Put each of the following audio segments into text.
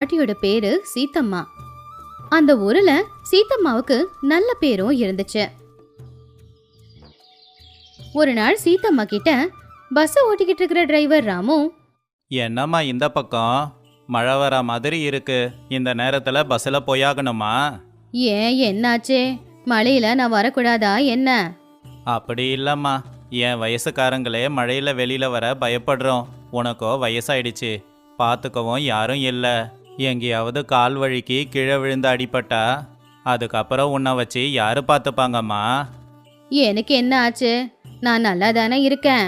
பாட்டியோட பேரு சீத்தம்மா. அந்த ஊர்ல சீத்தம்மாவுக்கு நல்ல பேரும் இருந்துச்சு. ஒரு நாள் சீத்தம்மா கிட்ட பஸ் ஓட்டிக்கிட்டு இருக்கிற டிரைவர் ராமு, என்னம்மா இந்த பக்கம் மழை வர மாதிரி இருக்கு, இந்த நேரத்துல பஸ்ல போயாகணுமா? ஏன் என்னாச்சே, மழையில நான் வரக்கூடாதா என்ன? அப்படி இல்லம்மா, என் வயசுக்காரங்களே மழையில வெளியில வர பயப்படுறோம். உனக்கோ வயசாயிடுச்சு, பார்த்துக்கவும் யாரும் இல்லை. எங்கேயாவது கால் வழிக்கு கீழே விழுந்து அடிபட்டா அதுக்கப்புறம் உன்னை வச்சு யாரு பார்த்துப்பாங்கம்மா? எனக்கு என்ன ஆச்சு, நான் நல்லா தானே இருக்கேன்.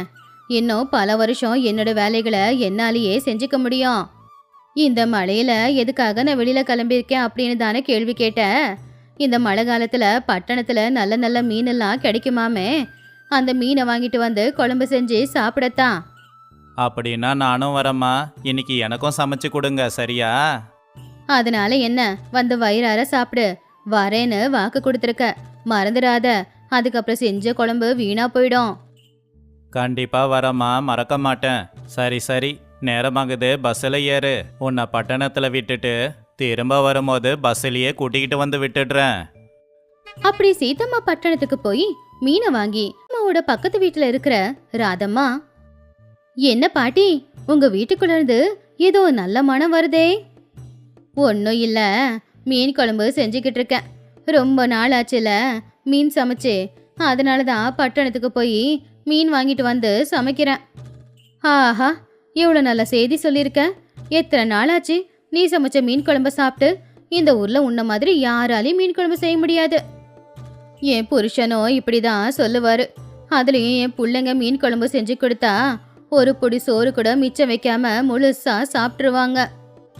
இன்னும் பல வருஷம் என்னோட வேலைகளை என்னாலேயே செஞ்சுக்க முடியும். இந்த மழையில எதுக்காக நான் வெளியில கிளம்பியிருக்கேன் அப்படின்னு தானே கேள்வி கேட்ட. இந்த மழை காலத்துல பட்டணத்துல நல்ல நல்ல மீனெல்லாம் கிடைக்குமாமே, அந்த மீனை வாங்கிட்டு வந்து குழம்பு செஞ்சு சாப்பிடத்தான். அப்படின்னா நானும் வரேம்மா, இன்னைக்கு எனக்கும் சமைச்சு கொடுங்க, சரியா? அதனால என்ன, வந்து வயிறார சாப்பிடு. வரேன்னு வாக்கு கொடுத்துருக்க, மறந்துடாத. அதுக்கப்புறம் செஞ்ச குழம்பு வீணா போயிடும். கண்டிப்பா வரேம்மா, மறக்க மாட்டேன். சரி சரி, நேரமாகுது, பஸ்ஸில் ஏறு. உன்னை பட்டணத்தில் விட்டுட்டு திரும்ப வரும்போது பஸ்ஸிலேயே கூட்டிகிட்டு வந்து விட்டுடுறேன். அப்படி சீத்தம்மா பட்டணத்துக்கு போய் மீனை வாங்கி அம்மாவோட பக்கத்து வீட்டுல இருக்கிற ராதம்மா, என்ன பாட்டி, உங்க வீட்டுக்குள்ள இருந்து ஏதோ நல்ல மனம் வருதே. ஒன்னும் இல்ல, மீன் குழம்பு செஞ்சுக்கிட்டு இருக்கேன். ரொம்ப நாள் ஆச்சுல மீன் சமைச்சு, அதனாலதான் பட்டணத்துக்கு போய் மீன் வாங்கிட்டு வந்து சமைக்கிறேன். ஆஹா, எவ்வளோ நல்ல செய்தி சொல்லியிருக்க. எத்தனை நாள் ஆச்சு நீ சமைச்ச மீன் குழம்பு சாப்பிட்டு. இந்த ஊர்ல உன்ன மாதிரி யாராலையும் மீன் குழம்பு செய்ய முடியாது. என் புருஷனோ இப்படிதான் சொல்லுவாரு. அதுலயும் என் பிள்ளைங்க மீன் குழம்பு செஞ்சு கொடுத்தா ஒரு பொடி சோறு கூட மிச்சம் வைக்காம முழுசா சாப்பிட்டுருவாங்க.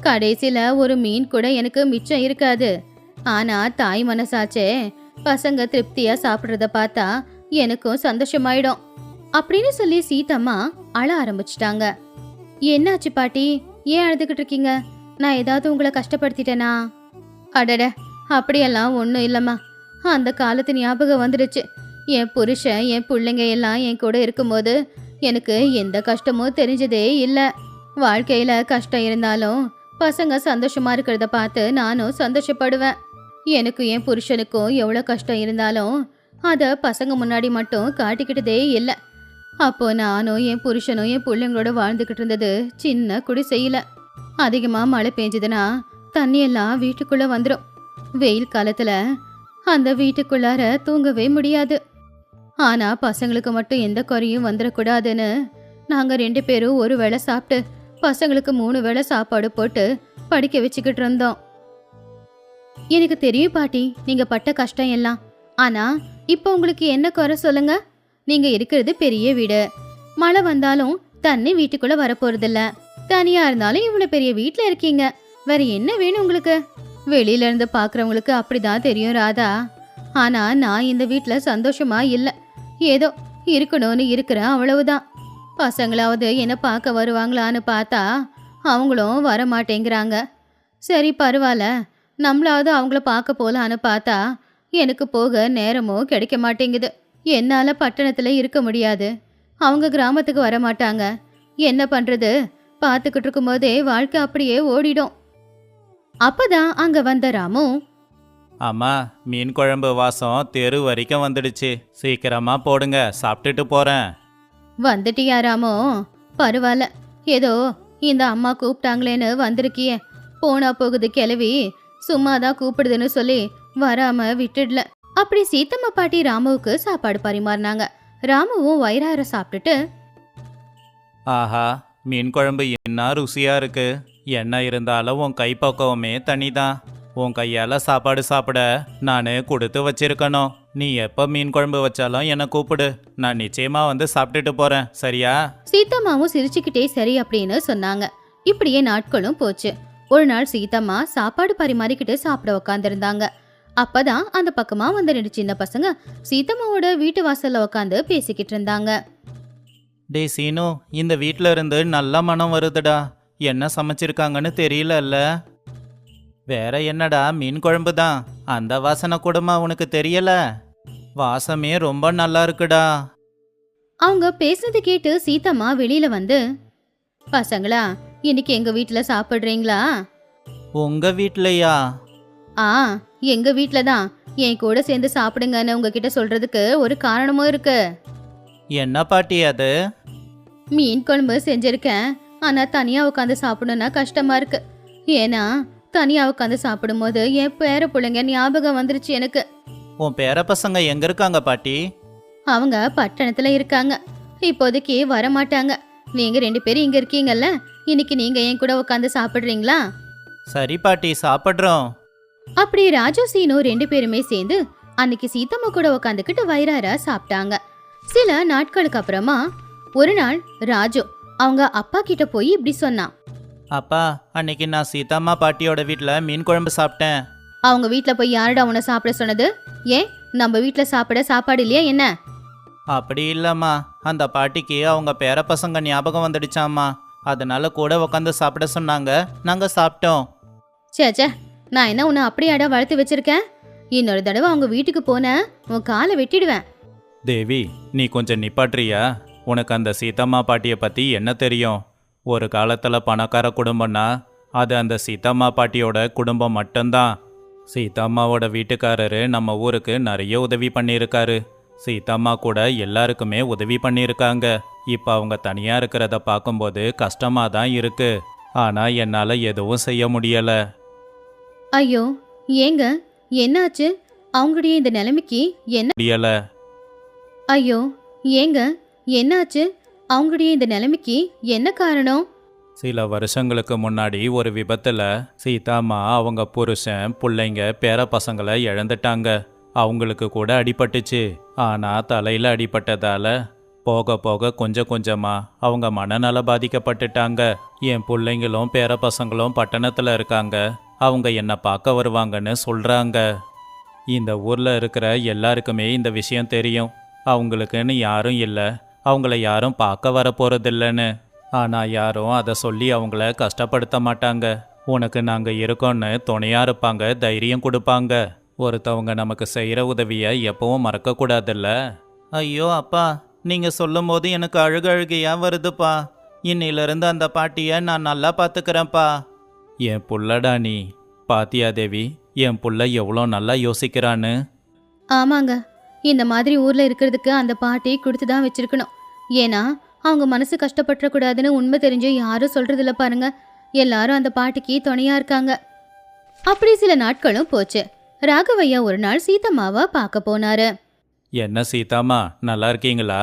கடைசியில ஒரு மீன் கூட எனக்கு மிச்சம் இருக்காது. ஆனா தாய் மனசாச்சே, பசங்க திருப்தியா சாப்பிட்றத பார்த்தா எனக்கும் சந்தோஷமாயிடும் அப்படின்னு சொல்லி சீத்தம்மா அழ ஆரம்பிச்சிட்டாங்க. என்னாச்சு பாட்டி, ஏன் அழுதுகிட்டு இருக்கீங்க? நான் ஏதாவது உங்களை கஷ்டப்படுத்திட்டேனா? அடட, அப்படியெல்லாம் ஒன்றும் இல்லைம்மா. அந்த காலத்து ஞாபகம் வந்துடுச்சு. என் புருஷன் என் பிள்ளைங்க எல்லாம் என் கூட இருக்கும்போது எனக்கு எந்த கஷ்டமும் தெரிஞ்சதே இல்லை. வாழ்க்கையில கஷ்டம் இருந்தாலும் பசங்க சந்தோஷமா இருக்கிறத பார்த்து நானும் சந்தோஷப்படுவேன். எனக்கும் என் புருஷனுக்கும் எவ்வளோ கஷ்டம் இருந்தாலும் அதை பசங்க முன்னாடி மட்டும் காட்டிக்கிட்டதே இல்லை. அப்போ நானும் என் புருஷனும் என் பிள்ளைங்களோட வாழ்ந்துக்கிட்டு இருந்தது சின்ன குடிசையில. அதிகமாக மழை பெஞ்சதுன்னா தண்ணியெல்லாம் வீட்டுக்குள்ள வந்துடும். வெயில் காலத்துல அந்த வீட்டுக்குள்ளார தூங்கவே முடியாது. ஆனா பசங்களுக்கு மட்டும் எந்த குறையும் வந்துடக்கூடாதுன்னு நாங்க 2 பேரும் ஒரு வேளை சாப்பிட்டு பசங்களுக்கு 3 வேளை சாப்பாடு போட்டு படிக்க வச்சுக்கிட்டு இருந்தோம். எனக்கு தெரியும் பாட்டி, நீங்க பட்ட கஷ்டம் எல்லாம். ஆனா இப்போ உங்களுக்கு என்ன குறை சொல்லுங்க? நீங்க இருக்கிறது பெரிய வீடு. மழை வந்தாலும் தண்ணி வீட்டுக்குள்ள வரப்போறதில்ல. தனியா இருந்தாலும் இவ்வளவு பெரிய வீட்டுல இருக்கீங்க. வேற என்ன வேணும் உங்களுக்கு? வெளியில இருந்து பாக்குறவங்களுக்கு அப்படிதான் தெரியும் ராதா. ஆனா நான் இந்த வீட்டுல சந்தோஷமா இல்ல. ஏதோ இருக்கணும்னு இருக்கிறேன், அவ்வளவுதான். பசங்களாவது என்ன பார்க்க வருவாங்களான்னு பார்த்தா அவங்களும் வர மாட்டேங்கிறாங்க. சரி பரவாயில்ல, நம்மளாவது அவங்கள பார்க்க போலான்னு பார்த்தா எனக்கு போக நேரமும் கிடைக்க மாட்டேங்குது. என்னால பட்டணத்துல இருக்க முடியாது, அவங்க கிராமத்துக்கு வர மாட்டாங்க. என்ன பண்றது? பார்த்துக்கிட்டு இருக்கும் போதே வாழ்க்கை அப்படியே ஓடிடும். அப்பதான் அங்க வந்த ராமு, அம்மா, மீன் குழம்பு வாசம் தெரு வரைக்கும் வந்துடுச்சு, சீக்கிரமா போடுங்க, சாப்பிட்டுட்டு போறேன். வந்துட்டியா ராமு? பரவாயில்ல, ஏதோ இந்த அம்மா கூப்பிட்டாங்களேன்னு வந்திருக்கிய. போனா போகுது கிளவி, சும்மாதான் கூப்பிடுதுன்னு சொல்லி வராம விட்டுடல. அப்படி சீத்தம்மா பாட்டி ராமுவுக்கு சாப்பாடு பரிமாறினாங்க. ராமுவும் வயிறார சாப்பிட்டுட்டு, ஆஹா, மீன் குழம்பு என்ன ருசியா இருக்கு. என்ன இருந்தாலும் உன் கைப்பக்குவமே தனிதான். உன் கையால சாப்பாடு சாப்பிட நான் கொடுத்து வச்சிருக்கணும். நீ எப்போ மீன் குழம்பு வச்சாலும் என்னை கூப்பிடு, நான் நிச்சயமா வந்து சாப்பிட்டுட்டு போறேன், சரியா? சீத்தம்மாவும் சிரிச்சுக்கிட்டே சரி அப்படின்னு சொன்னாங்க. இப்படியே நாட்களும் போச்சு. ஒரு நாள் சீத்தம்மா சாப்பாடு பரிமாறிக்கிட்டு சாப்பிட உக்காந்துருந்தாங்க. அப்பதான் அந்த பக்கமா வந்து நின்று சின்ன பசங்க சீத்தம்மாவோட வீட்டு வாசல்ல உக்காந்து பேசிக்கிட்டு இருந்தாங்க. டே சீனு, இந்த வீட்டில இருந்து நல்ல மனம் வருதுடா. என்ன சமைச்சிருக்காங்கன்னு தெரியலல்ல? வேற என்னடா, மீன் குழம்பு தான். அந்த வாசனை கூடமா உனக்கு தெரியல? வாசமே ரொம்ப நல்லா இருக்குடா. அவங்க பேசுனது கேட்டு சீத்தம்மா வெளியில வந்து, பசங்களா இன்னைக்கு எங்க வீட்டுல சாப்பிடுறீங்களா? உங்க வீட்லயா? ஆ, எங்க வீட்ல தான். என் கூட சேர்ந்து சாப்பிடுங்கன்னு உங்ககிட்ட சொல்றதுக்கு ஒரு காரணமும் இருக்கு. என்ன பாட்டி அது? மீன் குழம்பு செஞ்சிருக்கேன். ஆனா தனியா உட்காந்து சாப்பிடணும்னா கஷ்டமா இருக்கு. ஏன்னா தனியா உட்காந்து சாப்பிடும்போது என் பேர பிள்ளைங்க ஞாபகம் வந்துருச்சு எனக்கு. உன் பேர பசங்க எங்க இருக்காங்க பாட்டி? அவங்க பட்டணத்துல இருக்காங்க. இப்போதைக்கு வர மாட்டாங்க. நீங்க 2 பேரும் இங்க இருக்கீங்கல்ல, இன்னைக்கு நீங்க என் கூட உட்காந்து சாப்பிடுறீங்களா? சரி பாட்டி, சாப்பிட்றோம். அப்படி ராஜு சீனு 2 பேருமே சேர்ந்து அன்னைக்கு சீத்தம்மா கூட உட்காந்துக்கிட்டு வயிறார சாப்பிட்டாங்க. சில நாட்களுக்கு அப்புறமா ஒரு நாள் ராஜு அவங்க அப்பா கிட்ட போய் இப்படி சொன்னான். அப்பா, அன்னைக்கு நான் சீதாம்மா பாட்டியோட வீட்ல மீன் குழம்பு சாப்பிட்டேன். அவங்க வீட்ல போய் யாருடா உன்னை சாப்பிட சொன்னது? ஏன் நம்ம வீட்ல சாப்பிட சாப்பாடு இல்லையா என்ன? அப்படி இல்லம்மா, அந்த பாட்டிக்கு அவங்க பேர பசங்க ஞாபகம் வந்துடுச்சாம்மா. அதனால கூட உட்காந்து சாப்பிட சொன்னாங்க. நாங்க சாப்பிட்டோம். சேச்சே, நான் என்ன உன்னை அப்படியாடா வளர்த்து வச்சிருக்கேன்? இன்னொரு தடவை அவங்க வீட்டுக்கு போன உன் காலை வெட்டிடுவேன். தேவி, நீ கொஞ்சம் நிப்பாட்றியா? உனக்கு அந்த சீதம்மா பாட்டியை பற்றி என்ன தெரியும்? ஒரு காலத்தில் பணக்கார குடும்பம்னா அது அந்த சீதம்மா பாட்டியோட குடும்பம் மட்டும்தான். சீதம்மாவோட வீட்டுக்காரரு நம்ம ஊருக்கு நிறைய உதவி பண்ணியிருக்காரு. சீதம்மா கூட எல்லாருக்குமே உதவி பண்ணியிருக்காங்க. இப்போ அவங்க தனியாக இருக்கிறத பார்க்கும்போது கஷ்டமாக தான் இருக்கு. ஆனால் என்னால் எதுவும் செய்ய முடியலை. ஐயோ, ஏங்க என்னாச்சு? அவங்களுடைய இந்த நிலைமைக்கு என்ன? முடியலை. ஐயோ, ஏங்க என்னாச்சு? அவங்களுடைய இந்த நிலைமைக்கு என்ன காரணம்? சில வருஷங்களுக்கு முன்னாடி ஒரு விபத்தில் சீதாம்மா அவங்க புருஷன், பிள்ளைங்க, பேர பசங்களை இழந்துட்டாங்க. அவங்களுக்கு கூட அடிபட்டுச்சு. ஆனால் தலையில் அடிபட்டதால போக போக கொஞ்சம் கொஞ்சமாக அவங்க மனநல பாதிக்கப்பட்டுட்டாங்க. என் பிள்ளைங்களும் பேர பசங்களும் பட்டணத்தில் இருக்காங்க. அவங்க என்னை பார்க்க வருவாங்கன்னு சொல்கிறாங்க. இந்த ஊரில் இருக்கிற எல்லாருக்குமே இந்த விஷயம் தெரியும். அவங்களுக்குன்னு யாரும் இல்லை, அவங்கள யாரும் பார்க்க வர போகிறதில்லன்னு. ஆனால் யாரும் அதை சொல்லி அவங்கள கஷ்டப்படுத்த மாட்டாங்க. உனக்கு நாங்கள் இருக்கோன்னு துணையாக இருப்பாங்க, தைரியம் கொடுப்பாங்க. ஒருத்தவங்க நமக்கு செய்கிற உதவியை எப்பவும் மறக்கக்கூடாதுல்ல. ஐயோ அப்பா, நீங்கள் சொல்லும் போது எனக்கு அழுகையாக வருதுப்பா. இன்னிலிருந்து அந்த பாட்டியை நான் நல்லா பார்த்துக்கிறேன்ப்பா. என் புள்ளடா நீ. பாத்தியா தேவி, என் புள்ள எவ்வளோ நல்லா யோசிக்கிறான்னு. ஆமாங்க, இந்த மாதிரி ஊர்ல இருக்கிறதுக்கு அந்த பாட்டி கொடுத்து தான் வச்சிருக்கணும். ஏன்னா அவங்க மனசு கஷ்டப்பட்டுறக்கூடாதுன்னு உண்மை தெரிஞ்சு யாரும் சொல்றதில்ல பாருங்க. எல்லாரும் அந்த பாட்டிக்கு துணையா இருக்காங்க. அப்படி சில நாட்களும் போச்சு. ராகவையா ஒரு நாள் சீதம்மாவை பார்க்க போனாரு. என்ன சீதாம்மா, நல்லா இருக்கீங்களா?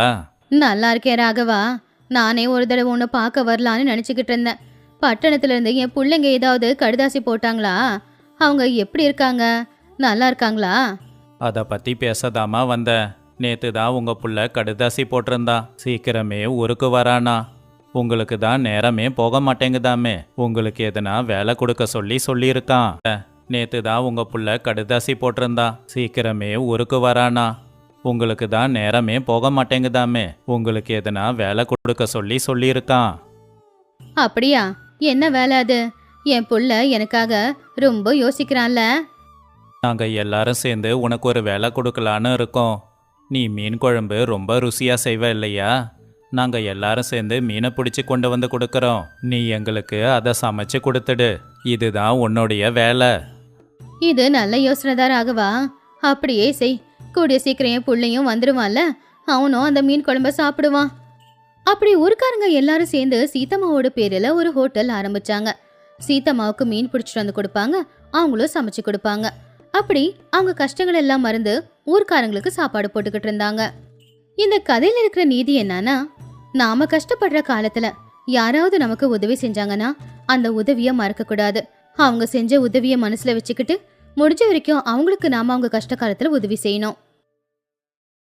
நல்லா இருக்கேன் ராகவா. நானே ஒரு தடவை உன்னை பார்க்க வரலான்னு நினச்சிக்கிட்டு இருந்தேன். பட்டணத்துல இருந்து என் பிள்ளைங்க ஏதாவது கடுதாசி போட்டாங்களா? அவங்க எப்படி இருக்காங்க? நல்லா இருக்காங்களா? அதை பற்றி பேசதாமா வந்தேன். நேற்று தான் உங்கள் புள்ள கடுதாசி போட்டிருந்தா. சீக்கிரமே ஊருக்கு வரானா. உங்களுக்கு தான் நேரமே போக மாட்டேங்குதாமே. உங்களுக்கு எதுனா வேலை கொடுக்க சொல்லியிருக்கான். நேற்று தான் உங்கள் புள்ள கடுதாசி போட்டிருந்தா. சீக்கிரமே ஊருக்கு வரானா. உங்களுக்கு தான் நேரமே போக மாட்டேங்குதாமே. உங்களுக்கு எதுனா வேலை கொடுக்க சொல்லியிருக்கான். அப்படியா? என்ன வேலை அது? என் புள்ள எனக்காக ரொம்ப யோசிக்கிறான்ல. நாங்கள் எல்லாரும் சேர்ந்து உனக்கு ஒரு வேலை கொடுக்கலான்னு இருக்கோம். நீ மீன் குழம்பு ரொம்ப ருசியாக செய்வ இல்லையா? நாங்கள் எல்லாரும் சேர்ந்து மீனை பிடிச்சி கொண்டு வந்து கொடுக்குறோம். நீ எங்களுக்கு அதை சமைச்சு கொடுத்துடு. இதுதான் உன்னுடைய வேலை. இது நல்ல யோசனை தான் ராகவா. அப்படியே செய். கூடிய சீக்கிரம் என் புள்ளையும் வந்துடுவான்ல, அவனும் அந்த மீன் குழம்ப சாப்பிடுவான். அப்படி ஊருக்காரங்க எல்லாரும் சேர்ந்து சீதம்மாவோட பேரில் ஒரு ஹோட்டல் ஆரம்பிச்சாங்க. சீதம்மாவுக்கு மீன் பிடிச்சிட்டு வந்து கொடுப்பாங்க, அவங்களும் சமைச்சு கொடுப்பாங்க. அப்படி அவங்க கஷ்டங்கள் எல்லாம் மறந்து ஊர்க்காரங்களுக்கு சாப்பாடு போட்டுக்கிட்டு இருந்தாங்க. இந்த கதையில இருக்கிற நீதி என்னன்னா, நாம கஷ்டப்படுற காலத்துல யாராவது நமக்கு உதவி செஞ்சாங்கன்னா அந்த உதவிய மறக்க கூடாது. அவங்க செஞ்ச உதவிய மனசுல வச்சுக்கிட்டு முடிஞ்ச வரைக்கும் அவங்களுக்கு நாம அவங்க கஷ்ட காலத்துல உதவி செய்யணும்.